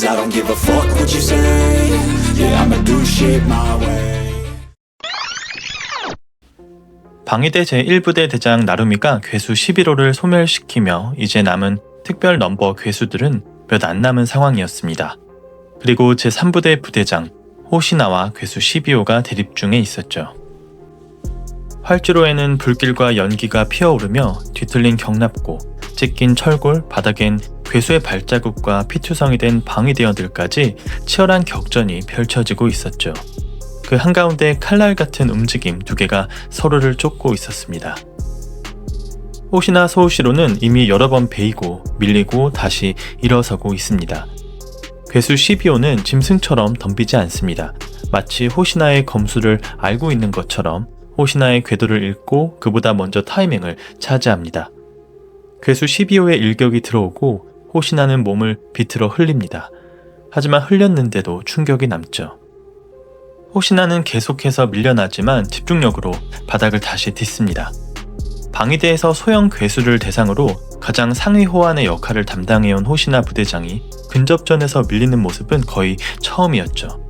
Cause I don't give a fuck what you say. Yeah, I'ma do shit my way. 방위대 제1부대 대장 나루미가 괴수 11호를 소멸시키며 이제 남은 특별 넘버 괴수들은 몇 안 남은 상황이었습니다. 그리고 제3부대 부대장 호시나와 괴수 12호가 대립 중에 있었죠. 활주로에는 불길과 연기가 피어오르며 뒤틀린 경납고, 찢긴 철골, 바닥엔 괴수의 발자국과 피투성이 된 방위대원들까지 치열한 격전이 펼쳐지고 있었죠. 그 한가운데 칼날 같은 움직임 두 개가 서로를 쫓고 있었습니다. 호시나 소우시로는 이미 여러 번 베이고 밀리고 다시 일어서고 있습니다. 괴수 12호는 짐승처럼 덤비지 않습니다. 마치 호시나의 검수를 알고 있는 것처럼 호시나의 궤도를 읽고 그보다 먼저 타이밍을 차지합니다. 괴수 12호의 일격이 들어오고 호시나는 몸을 비틀어 흘립니다. 하지만 흘렸는데도 충격이 남죠. 호시나는 계속해서 밀려나지만 집중력으로 바닥을 다시 딛습니다. 방위대에서 소형 괴수를 대상으로 가장 상위 호환의 역할을 담당해온 호시나 부대장이 근접전에서 밀리는 모습은 거의 처음이었죠.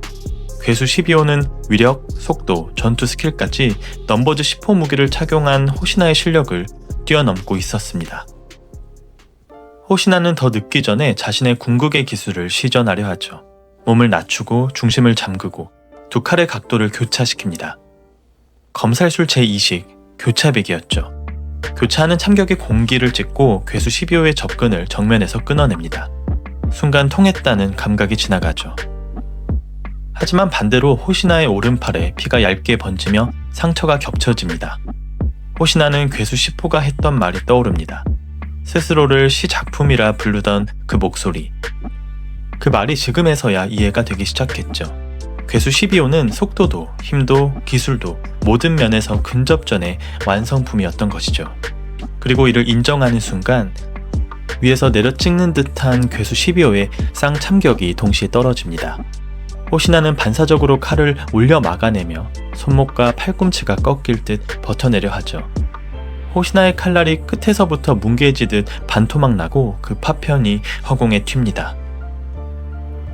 괴수 12호는 위력, 속도, 전투 스킬까지 넘버즈 10호 무기를 착용한 호시나의 실력을 뛰어넘고 있었습니다. 호시나는 더 늦기 전에 자신의 궁극의 기술을 시전하려 하죠. 몸을 낮추고 중심을 잠그고 두 칼의 각도를 교차시킵니다. 검살술 제2식 교차배기였죠. 교차하는 참격의 공기를 찍고 괴수 12호의 접근을 정면에서 끊어냅니다. 순간 통했다는 감각이 지나가죠. 하지만 반대로 호시나의 오른팔에 피가 얇게 번지며 상처가 겹쳐집니다. 호시나는 괴수 10호가 했던 말이 떠오릅니다. 스스로를 시작품이라 부르던 그 목소리. 그 말이 지금에서야 이해가 되기 시작했죠. 괴수 12호는 속도도 힘도 기술도 모든 면에서 근접전의 완성품이었던 것이죠. 그리고 이를 인정하는 순간 위에서 내려 찍는 듯한 괴수 12호의 쌍참격이 동시에 떨어집니다. 호시나는 반사적으로 칼을 올려 막아내며 손목과 팔꿈치가 꺾일 듯 버텨내려 하죠. 호시나의 칼날이 끝에서부터 뭉개지듯 반토막 나고 그 파편이 허공에 튑니다.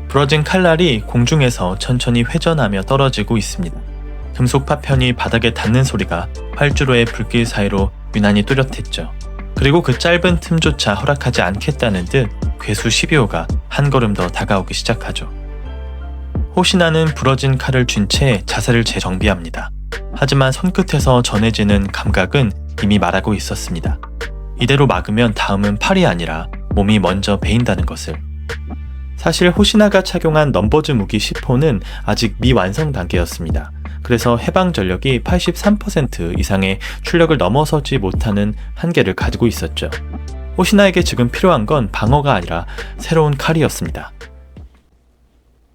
부러진 칼날이 공중에서 천천히 회전하며 떨어지고 있습니다. 금속 파편이 바닥에 닿는 소리가 활주로의 불길 사이로 유난히 뚜렷했죠. 그리고 그 짧은 틈조차 허락하지 않겠다는 듯 괴수 12호가 한 걸음 더 다가오기 시작하죠. 호시나는 부러진 칼을 쥔 채 자세를 재정비합니다. 하지만 손끝에서 전해지는 감각은 이미 말하고 있었습니다. 이대로 막으면 다음은 팔이 아니라 몸이 먼저 베인다는 것을. 사실 호시나가 착용한 넘버즈 무기 10호는 아직 미완성 단계였습니다. 그래서 해방 전력이 83% 이상의 출력을 넘어서지 못하는 한계를 가지고 있었죠. 호시나에게 지금 필요한 건 방어가 아니라 새로운 칼이었습니다.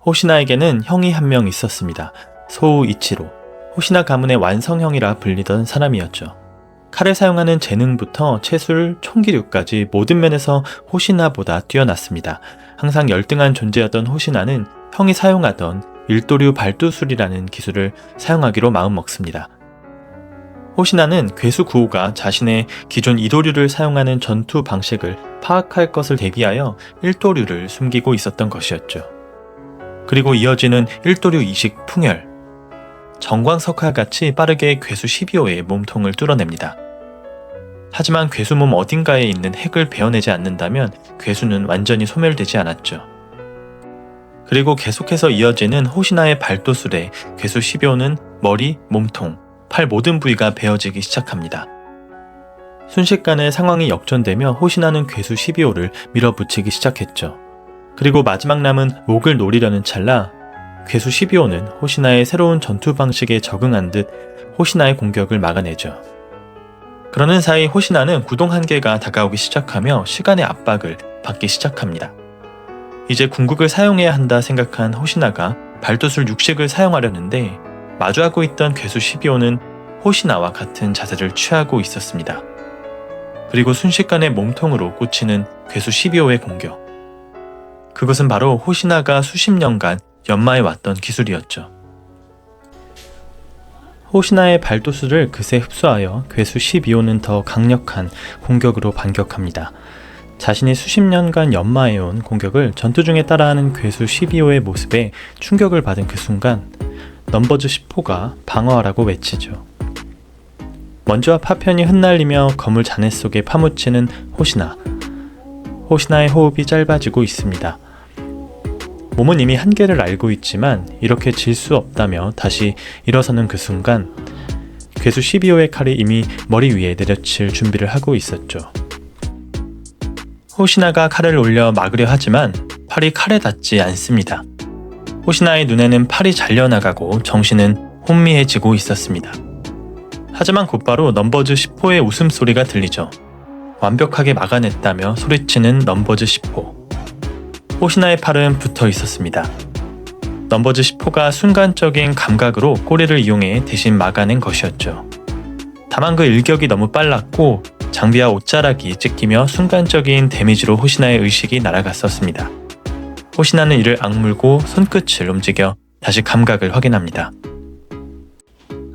호시나에게는 형이 한 명 있었습니다. 소우 이치로. 호시나 가문의 완성형이라 불리던 사람이었죠. 칼을 사용하는 재능부터 채술, 총기류까지 모든 면에서 호시나보다 뛰어났습니다. 항상 열등한 존재였던 호시나는 형이 사용하던 일도류 발두술이라는 기술을 사용하기로 마음먹습니다. 호시나는 괴수 9호가 자신의 기존 2도류를 사용하는 전투 방식을 파악할 것을 대비하여 1도류를 숨기고 있었던 것이었죠. 그리고 이어지는 1도류 이식 풍열. 정광석화같이 빠르게 괴수 12호의 몸통을 뚫어냅니다. 하지만 괴수 몸 어딘가에 있는 핵을 베어내지 않는다면 괴수는 완전히 소멸되지 않았죠. 그리고 계속해서 이어지는 호시나의 발도술에 괴수 12호는 머리, 몸통, 팔 모든 부위가 베어지기 시작합니다. 순식간에 상황이 역전되며 호시나는 괴수 12호를 밀어붙이기 시작했죠. 그리고 마지막 남은 목을 노리려는 찰나 괴수 12호는 호시나의 새로운 전투 방식에 적응한 듯 호시나의 공격을 막아내죠. 그러는 사이 호시나는 구동 한계가 다가오기 시작하며 시간의 압박을 받기 시작합니다. 이제 궁극을 사용해야 한다 생각한 호시나가 발도술 60을 사용하려는데 마주하고 있던 괴수 12호는 호시나와 같은 자세를 취하고 있었습니다. 그리고 순식간에 몸통으로 꽂히는 괴수 12호의 공격. 그것은 바로 호시나가 수십 년간 연마해왔던 기술이었죠. 호시나의 발도술을 그새 흡수하여 괴수 12호는 더 강력한 공격으로 반격합니다. 자신이 수십 년간 연마해온 공격을 전투 중에 따라하는 괴수 12호의 모습에 충격을 받은 그 순간 넘버즈 10호가 방어하라고 외치죠. 먼지와 파편이 흩날리며 거물 잔해 속에 파묻히는 호시나. 호시나의 호흡이 짧아지고 있습니다. 몸은 이미 한계를 알고 있지만 이렇게 질 수 없다며 다시 일어서는 그 순간 괴수 12호의 칼이 이미 머리 위에 내려칠 준비를 하고 있었죠. 호시나가 칼을 올려 막으려 하지만 팔이 칼에 닿지 않습니다. 호시나의 눈에는 팔이 잘려나가고 정신은 혼미해지고 있었습니다. 하지만 곧바로 넘버즈 10호의 웃음소리가 들리죠. 완벽하게 막아냈다며 소리치는 넘버즈 10호. 호시나의 팔은 붙어 있었습니다. 넘버즈 10호가 순간적인 감각으로 꼬리를 이용해 대신 막아낸 것이었죠. 다만 그 일격이 너무 빨랐고 장비와 옷자락이 찢기며 순간적인 데미지로 호시나의 의식이 날아갔었습니다. 호시나는 이를 악물고 손끝을 움직여 다시 감각을 확인합니다.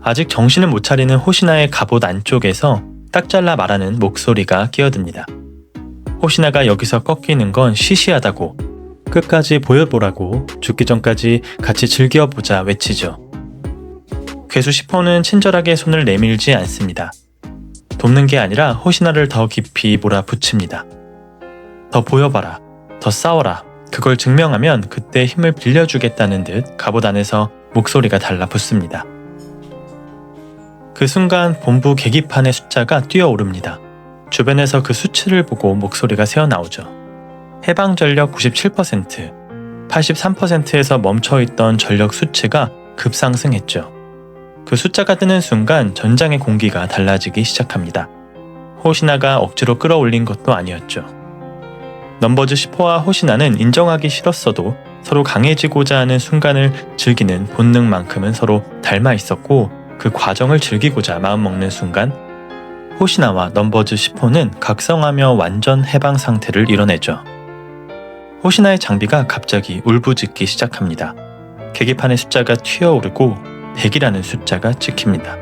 아직 정신을 못 차리는 호시나의 갑옷 안쪽에서 딱 잘라 말하는 목소리가 끼어듭니다. 호시나가 여기서 꺾이는 건 시시하다고, 끝까지 보여보라고, 죽기 전까지 같이 즐겨보자 외치죠. 괴수 10호는 친절하게 손을 내밀지 않습니다. 돕는 게 아니라 호시나를 더 깊이 몰아붙입니다. 더 보여봐라, 더 싸워라, 그걸 증명하면 그때 힘을 빌려주겠다는 듯 갑옷 안에서 목소리가 달라붙습니다. 그 순간 본부 계기판의 숫자가 뛰어오릅니다. 주변에서 그 수치를 보고 목소리가 새어나오죠. 해방 전력 97%, 83%에서 멈춰있던 전력 수치가 급상승했죠. 그 숫자가 뜨는 순간 전장의 공기가 달라지기 시작합니다. 호시나가 억지로 끌어올린 것도 아니었죠. 넘버즈 10호와 호시나는 인정하기 싫었어도 서로 강해지고자 하는 순간을 즐기는 본능만큼은 서로 닮아 있었고 그 과정을 즐기고자 마음먹는 순간 호시나와 넘버즈 10호는 각성하며 완전 해방 상태를 이뤄내죠. 호시나의 장비가 갑자기 울부짖기 시작합니다. 계기판의 숫자가 튀어오르고 100이라는 숫자가 찍힙니다.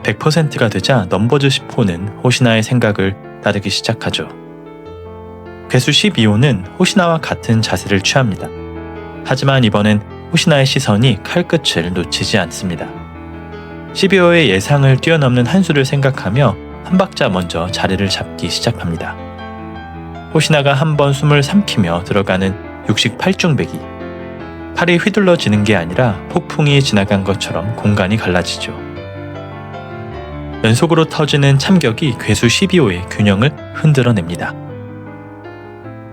100%가 되자 넘버즈 10호는 호시나의 생각을 따르기 시작하죠. 괴수 12호는 호시나와 같은 자세를 취합니다. 하지만 이번엔 호시나의 시선이 칼끝을 놓치지 않습니다. 12호의 예상을 뛰어넘는 한 수를 생각하며 한 박자 먼저 자리를 잡기 시작합니다. 호시나가 한 번 숨을 삼키며 들어가는 육식 8중배기. 팔이 휘둘러지는 게 아니라 폭풍이 지나간 것처럼 공간이 갈라지죠. 연속으로 터지는 참격이 괴수 12호의 균형을 흔들어냅니다.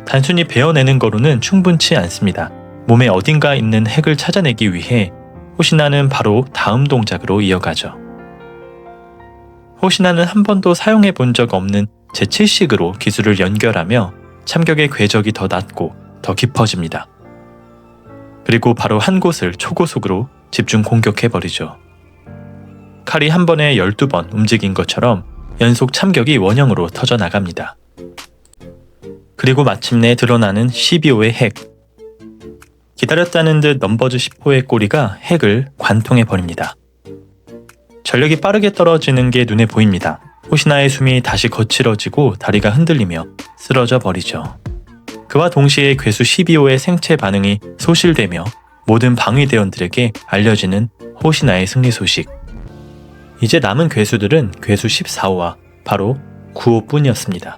단순히 베어내는 거로는 충분치 않습니다. 몸의 어딘가 있는 핵을 찾아내기 위해 호시나는 바로 다음 동작으로 이어가죠. 호시나는 한 번도 사용해 본 적 없는 제7식으로 기술을 연결하며 참격의 궤적이 더 낮고 더 깊어집니다. 그리고 바로 한 곳을 초고속으로 집중 공격해버리죠. 칼이 한 번에 12번 움직인 것처럼 연속 참격이 원형으로 터져나갑니다. 그리고 마침내 드러나는 12호의 핵. 기다렸다는 듯 넘버즈 10호의 꼬리가 핵을 관통해버립니다. 전력이 빠르게 떨어지는 게 눈에 보입니다. 호시나의 숨이 다시 거칠어지고 다리가 흔들리며 쓰러져 버리죠. 그와 동시에 괴수 12호의 생체 반응이 소실되며 모든 방위대원들에게 알려지는 호시나의 승리 소식. 이제 남은 괴수들은 괴수 14호와 바로 9호뿐이었습니다.